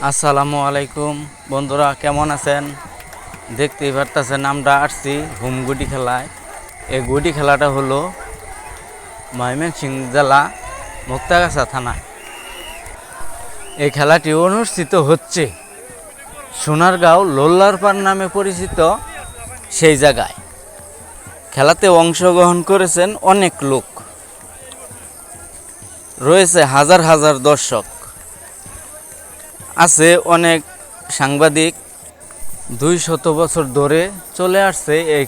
আসসালামু আলাইকুম বন্ধুরা, কেমন আছেন? দেখতেই পারতেছেন আমরা আসছি হুমগুডি খেলায়। এই গুডি খেলাটা হলো ময়মনসিংহ জেলা মুক্তাগাছা থানায়। এই খেলাটি অনুষ্ঠিত হচ্ছে সোনারগাঁও লোল্লারপাড় নামে পরিচিত সেই জায়গায়। খেলাতে অংশগ্রহণ করেছেন অনেক লোক, রয়েছে হাজার হাজার দর্শক, আছে অনেক সাংবাদিক। 200 বছর ধরে চলে আসছে এই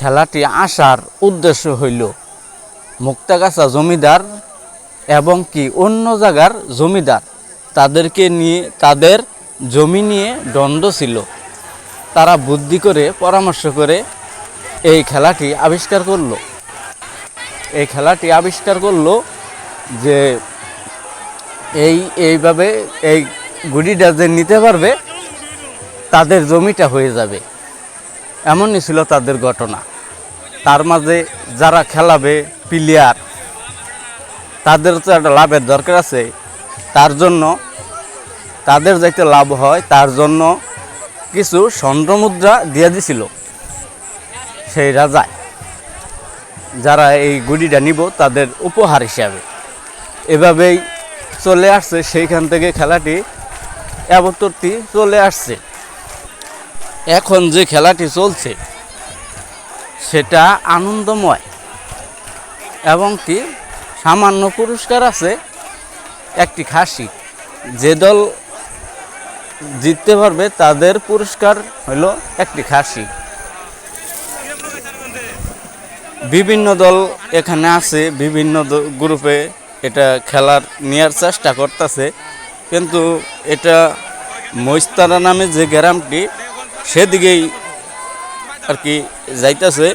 খেলাটি আসার উদ্দেশ্য হইল মুক্তাগাছা জমিদার এবং কি অন্য জায়গার জমিদার, তাদেরকে নিয়ে, তাদের জমি নিয়ে দ্বন্দ্ব ছিল। তারা বুদ্ধি করে পরামর্শ করে এই খেলাটি আবিষ্কার করলো যে এইভাবে এই গুডিটা যে নিতে পারবে তাদের জমিটা হয়ে যাবে। এমনই ছিল তাদের ঘটনা। তার মাঝে যারা খেলাবে প্লেয়ার, তাদের তো একটা লাভের দরকার আছে। তার জন্য তাদের যাতে লাভ হয় তার জন্য কিছু স্বর্ণমুদ্রা দিয়ে দিছিল সেই রাজায়, যারা এই গুডিটা নিব তাদের উপহার হিসাবে। এভাবেই চলে আসছে, সেইখান থেকে খেলাটি অবতরতি চলে আসছে। এখন যে খেলাটি চলছে সেটা আনন্দময় এবং কি সামান্য পুরস্কার আছে একটি খাসি। যে দল জিততে পারবে তাদের পুরস্কার হলো একটি খাসি। বিভিন্ন দল এখানে আছে, বিভিন্ন গ্রুপে এটা খেলার নেওয়ার চেষ্টা করতেছে, কিন্তু এটা মহিস্তারা নামে যে গ্রামটি সেদিকেই আর কি যাইতেছে।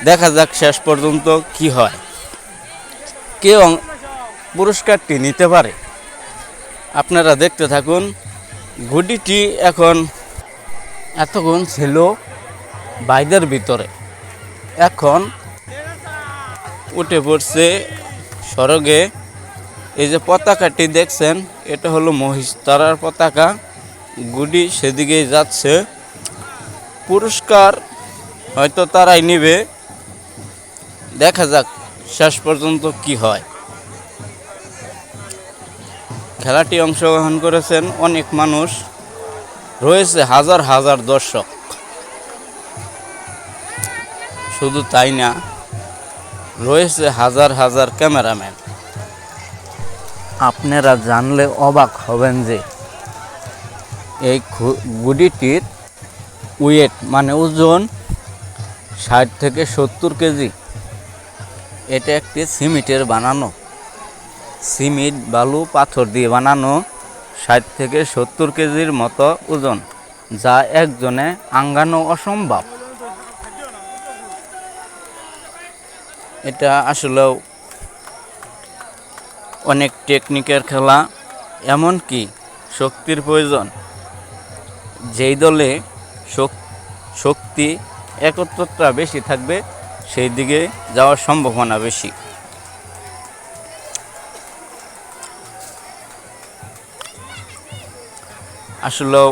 দেখা যাক শেষ পর্যন্ত কি হয়, কে পুরস্কারটি নিতে পারে। আপনারা দেখতে থাকুন। গুডিটি এতক্ষণ ছিল বাইদের ভিতরে, এখন উঠে পড়ছে সড়কে। এই যে পতাকাটি দেখছেন, এটা হলো মহিষতারার পতাকা। গুডি সেদিকেই যাচ্ছে। পুরস্কার হয়তো তারাই নিবে, দেখা যাক শেষ পর্যন্ত কি হয়। খেলাটি অংশগ্রহণ করেছেন অনেক মানুষ, রয়েছে হাজার হাজার দর্শক। শুধু তাই না, রয়েছে হাজার হাজার ক্যামেরাম্যান। আপনারা জানলে অবাক হবেন যে এই গুডিটির ওয়েট মানে ওজন 60 থেকে 70 কেজি। এটা একটি সিমেন্টের বানানো, সিমেন্ট বালু পাথর দিয়ে বানানো 60 থেকে 70 কেজির মতো ওজন, যা একজনে আঙ্গানো অসম্ভব। এটা আসলেও অনেক টেকনিকের খেলা, এমনকি শক্তির প্রয়োজন। যেই দলে শক্তি একত্রতা বেশি থাকবে সেই দিকে যাওয়ার সম্ভাবনা বেশি। আসলেও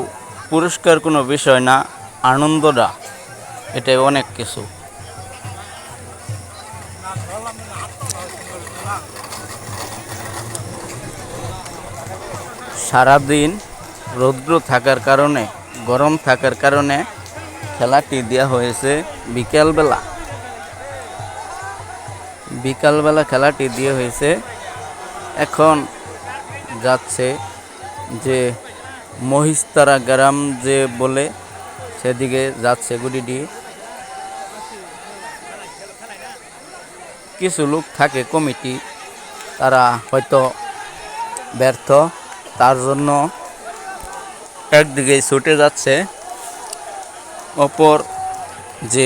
পুরস্কার কোনো বিষয় না, আনন্দটা এটাই অনেক কিছু। সারাদিন রৌদ্র থাকার কারণে, গরম থাকার কারণে খেলাটি দেওয়া হয়েছে বিকালবেলা খেলাটি দিয়ে হয়েছে। এখন যাচ্ছে যে মহিষতারা গ্রাম যে বলে, সেদিকে যাচ্ছে গুডিটি। কিছু লোক থাকে কমিটি, তারা হয়তো ব্যর্থ, তার জন্য একদিকে ছুটে যাচ্ছে। অপর যে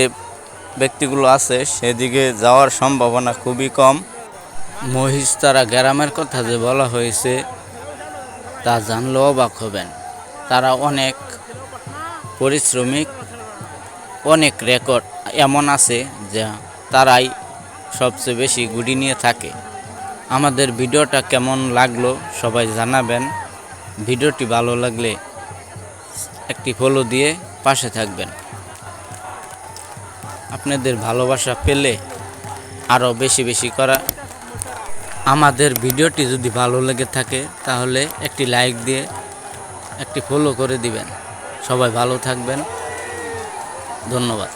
ব্যক্তিগুলো আছে সেদিকে যাওয়ার সম্ভাবনা খুবই কম। মহিষতারা গ্রামের কথা যে বলা হয়েছে তা জানলেও অবাক হবেন। তারা অনেক পরিশ্রমিক, অনেক রেকর্ড এমন আছে যা তারাই সবচেয়ে বেশি গুডি নিয়ে থাকে। আমাদের ভিডিওটা কেমন লাগলো সবাই জানাবেন। ভিডিওটি ভালো লাগলে একটি ফলো দিয়ে পাশে থাকবেন। আপনাদের ভালোবাসা পেলে আরও বেশি বেশি করা। আমাদের ভিডিওটি যদি ভালো লেগে থাকে তাহলে একটি লাইক দিয়ে একটি ফলো করে দিবেন। সবাই ভালো থাকবেন। ধন্যবাদ।